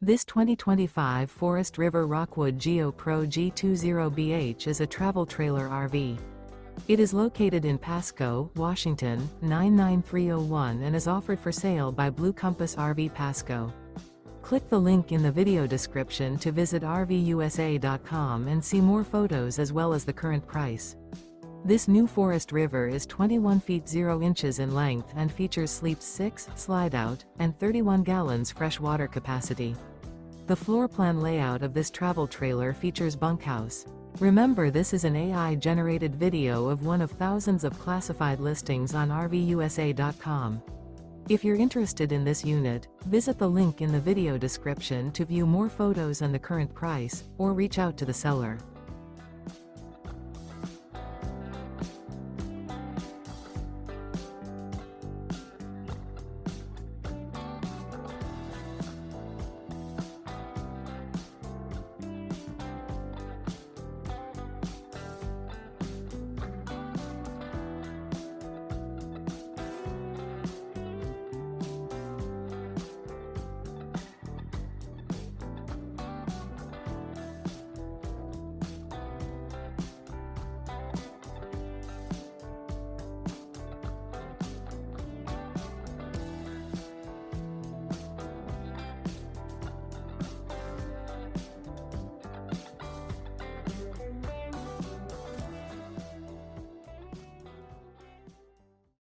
This 2025 Forest River Rockwood Geo Pro G20BH is a travel trailer RV. It is located in Pasco, Washington, 99301 and is offered for sale by Blue Compass RV Pasco. Click the link in the video description to visit RVUSA.com and see more photos as well as the current price. This new Forest River is 21 feet 0 inches in length and features sleeps 6, slide-out, and 31 gallons fresh water capacity. The floor plan layout of this travel trailer features bunkhouse. Remember, this is an AI-generated video of one of thousands of classified listings on RVUSA.com. If you're interested in this unit, visit the link in the video description to view more photos and the current price, or reach out to the seller.